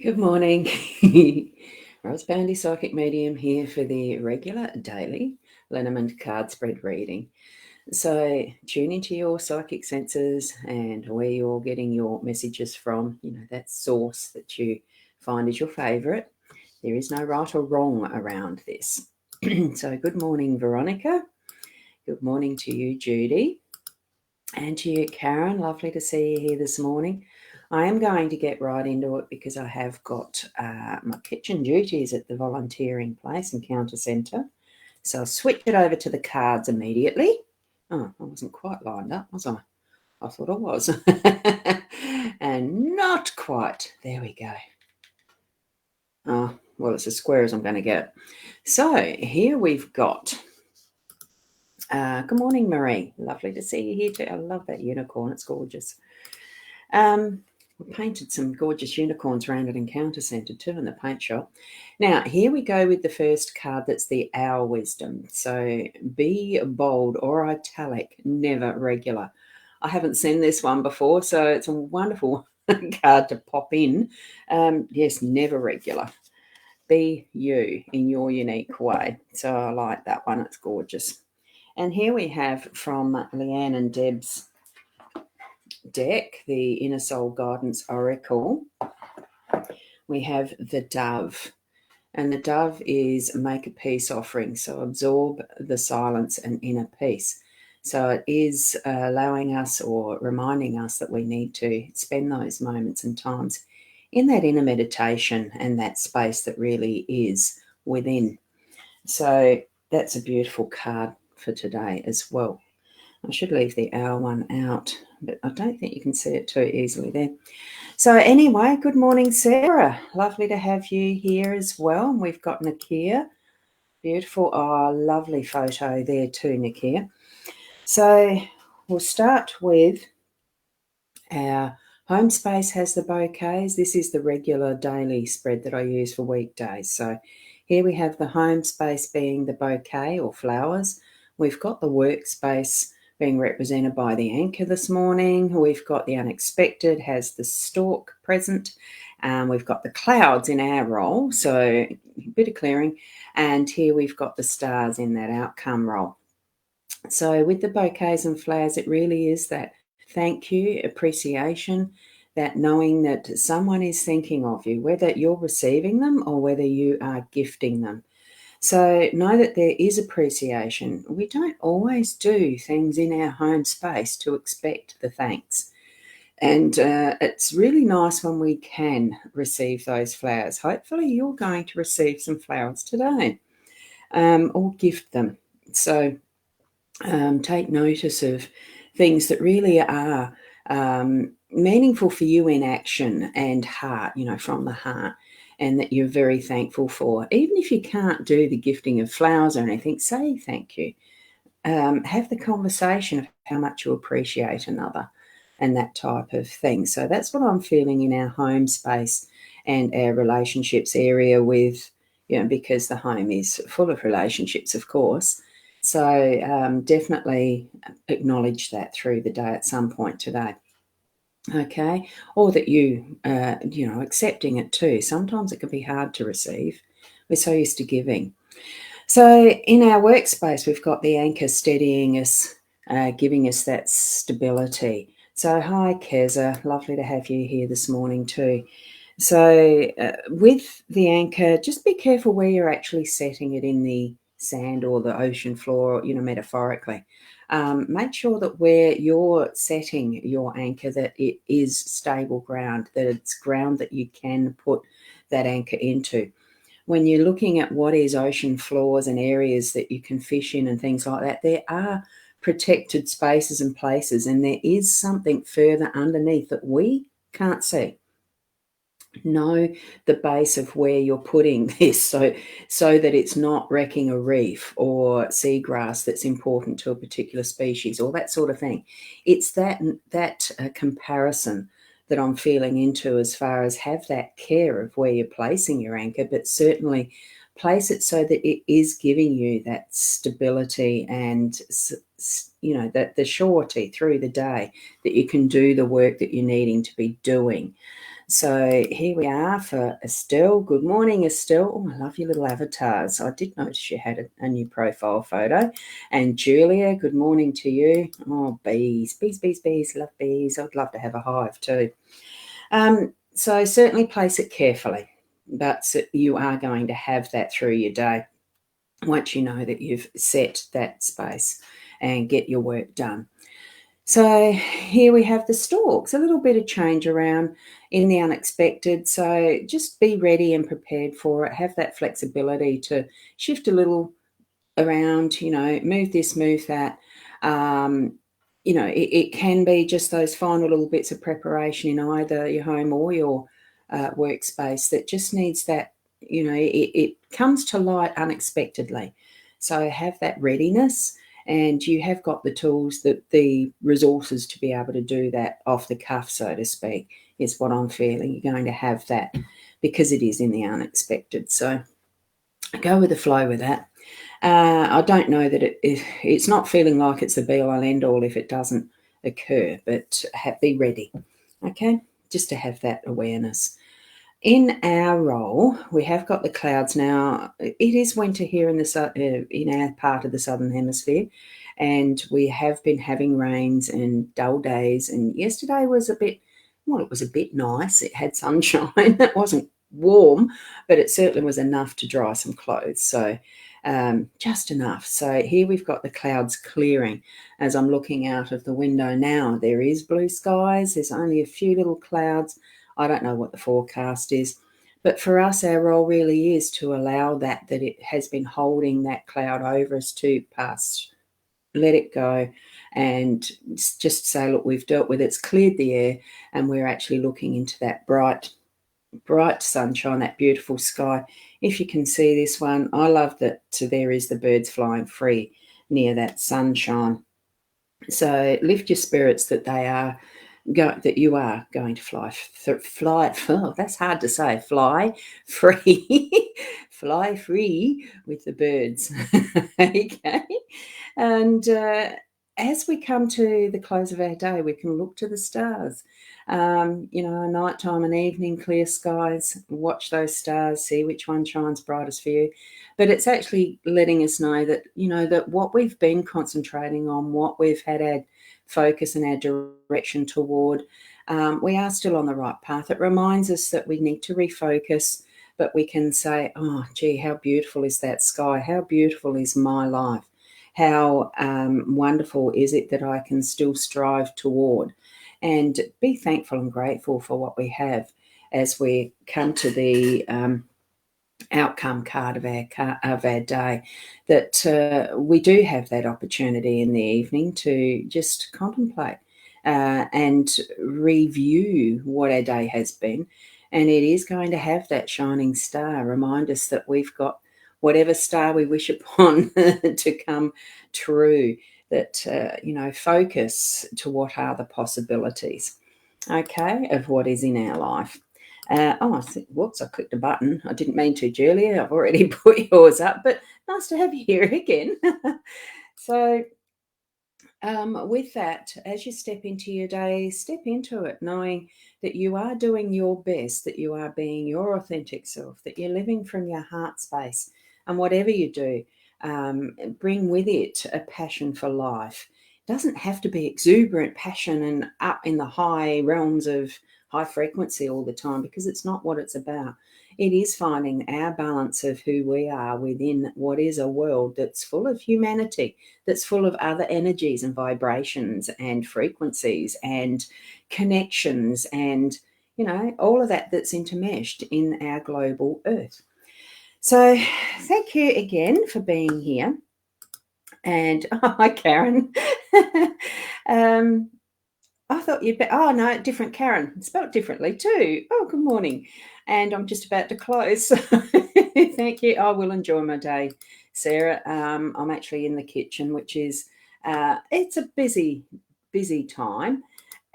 Good morning. Rose Bandy Psychic Medium here for the regular daily Lenormand card spread reading. So tune into your psychic senses and where you're getting your messages from, that source that you find is your favourite. There is no right or wrong around this. So good morning, Veronica. Good morning to you, Judy. And to you, Karin. Lovely to see you here this morning. I am going to get right into it because I have got my kitchen duties at the volunteering place, Encounter Centre. So I'll switch it over to the cards immediately. Oh, I wasn't quite lined up, was I? I thought I was. And not quite. There we go. Oh, well, it's as square as I'm going to get. So here we've got... good morning, Marie. Lovely to see you here too. I love that unicorn. It's gorgeous. We painted some gorgeous unicorns around at Encounter Centre too in the paint shop. Now, here we go with the first card. That's the Our Wisdom. So be bold or italic, never regular. I haven't seen this one before, so it's a wonderful card to pop in. Yes, never regular. Be you in your unique way. So I like that one. It's gorgeous. And here we have from Leanne and Deb's deck, the Inner Soul Guidance Oracle, we have the Dove. And the Dove is make a peace offering, so absorb the silence and inner peace. So it is allowing us or reminding us that we need to spend those moments and times in that inner meditation and that space that really is within. So that's a beautiful card for today as well. I should leave the owl one out, but I don't think you can see it too easily there. So anyway, good morning, Sarah. Lovely to have you here as well. We've got Nakia. Beautiful. Oh, lovely photo there too, Nakia. So we'll start with our home space has the bouquets. This is the regular daily spread that I use for weekdays. So here we have the home space being the bouquet or flowers. We've got the workspace being represented by the anchor this morning. We've got the unexpected has the stork present. We've got the clouds in our role, so a bit of clearing. And here we've got the stars in that outcome role. So with the bouquets and flowers, it really is that thank you, appreciation, that knowing that someone is thinking of you, whether you're receiving them or whether you are gifting them. So know that there is appreciation. We don't always do things in our home space to expect the thanks. And it's really nice when we can receive those flowers. Hopefully you're going to receive some flowers today or gift them. So take notice of things that really are meaningful for you in action and heart, from the heart, and that you're very thankful for. Even if you can't do the gifting of flowers or anything, say thank you. Have the conversation of how much you appreciate another and that type of thing. So that's what I'm feeling in our home space and our relationships area with, because the home is full of relationships, of course. So definitely acknowledge that through the day at some point today. Okay, or that accepting it too. Sometimes it can be hard to receive. We're so used to giving. So in our workspace, we've got the anchor steadying us, giving us that stability. So hi, Keza. Lovely to have you here this morning too. So with the anchor, just be careful where you're actually setting it in the sand or the ocean floor, metaphorically. Make sure that where you're setting your anchor, that it is stable ground, that it's ground that you can put that anchor into. When you're looking at what is ocean floors and areas that you can fish in and things like that, there are protected spaces and places, and there is something further underneath that we can't see. Know the base of where you're putting this so that it's not wrecking a reef or seagrass that's important to a particular species or that sort of thing. It's that comparison that I'm feeling into as far as have that care of where you're placing your anchor, but certainly place it so that it is giving you that stability and that the surety through the day that you can do the work that you're needing to be doing. So here we are for Estelle. Good morning, Estelle. Oh, I love your little avatars. I did notice you had a new profile photo. And Julia, good morning to you. Oh, bees, bees, bees, bees. Love bees. I'd love to have a hive too. So certainly place it carefully, but you are going to have that through your day once you know that you've set that space and get your work done. So here we have the stalks, a little bit of change around in the unexpected. So just be ready and prepared for it. Have that flexibility to shift a little around, move this, move that. It can be just those final little bits of preparation in either your home or your workspace that just needs that, it comes to light unexpectedly. So have that readiness, and you have got the tools, the resources to be able to do that off the cuff, so to speak, is what I'm feeling. You're going to have that because it is in the unexpected. So go with the flow with that. I don't know that it's not feeling like it's the be-all and end-all if it doesn't occur, but be ready, okay, just to have that awareness. In our role, we have got the clouds now. It is winter here in our part of the southern hemisphere, and we have been having rains and dull days. And yesterday was it was a bit nice. It had sunshine. It wasn't warm, but it certainly was enough to dry some clothes. So just enough. So here we've got the clouds clearing. As I'm looking out of the window now, there is blue skies. There's only a few little clouds. I don't know what the forecast is, but for us, our role really is to allow that it has been holding that cloud over us to pass, let it go, and just say, look, we've dealt with it, it's cleared the air, and we're actually looking into that bright sunshine, that beautiful sky. If you can see this one, I love that there is the birds flying free near that sunshine. So lift your spirits that you are going to fly. Oh, that's hard to say. Fly free, fly free with the birds. Okay, and as we come to the close of our day, we can look to the stars. Nighttime and evening, clear skies. Watch those stars, see which one shines brightest for you. But it's actually letting us know that that what we've been concentrating on, what we've had our focus and our direction toward, we are still on the right path. It reminds us that we need to refocus, but we can say, oh, gee, how beautiful is that sky? How beautiful is my life? How wonderful is it that I can still strive toward? And be thankful and grateful for what we have as we come to the outcome card of our day, that we do have that opportunity in the evening to just contemplate and review what our day has been. And it is going to have that shining star remind us that we've got whatever star we wish upon to come true, that focus to what are the possibilities, okay, of what is in our life. Whoops, I clicked a button. I didn't mean to, Julia. I've already put yours up, but nice to have you here again. So with that, as you step into your day, step into it knowing that you are doing your best, that you are being your authentic self, that you're living from your heart space. And whatever you do, bring with it a passion for life. It doesn't have to be exuberant passion and up in the high realms of high frequency all the time, because it's not what it's about. It is finding our balance of who we are within what is a world that's full of humanity, that's full of other energies and vibrations and frequencies and connections and, all of that's intermeshed in our global earth. So thank you again for being here. And hi, Karin. I thought you'd be, oh no, different Karin, spelled differently too. Oh, good morning. And I'm just about to close. So thank you. I will enjoy my day, Sarah. I'm actually in the kitchen, which is, it's a busy time.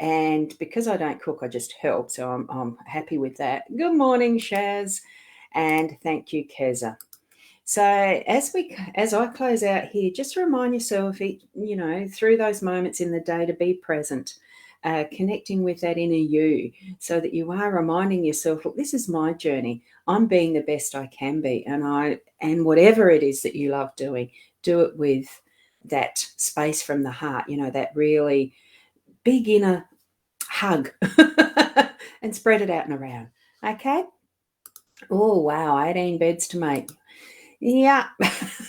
And because I don't cook, I just help. So I'm happy with that. Good morning, Shaz. And thank you, Keza. So as I close out here, just remind yourself, through those moments in the day to be present. connecting with that inner you, so that you are reminding yourself, look, this is my journey. I'm being the best I can be, and whatever it is that you love doing, do it with that space from the heart, that really big inner hug, and spread it out and around. Okay? Oh, wow, 18 beds to make. Yeah,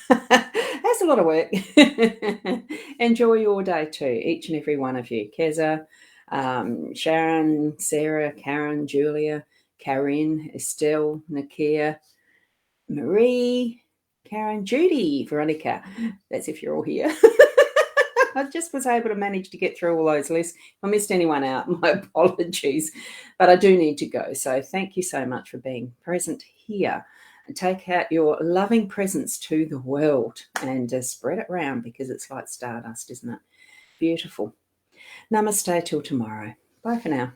that's a lot of work. Enjoy your day too, each and every one of you. Keza, Sharon, Sarah, Karen, Julia, Karin, Estelle, Nakia, Marie, Karen, Judy, Veronica. That's if you're all here. I just was able to manage to get through all those lists. If I missed anyone out, my apologies. But I do need to go. So thank you so much for being present here. And take out your loving presence to the world and spread it around, because it's like stardust, isn't it? Beautiful. Namaste till tomorrow. Bye for now.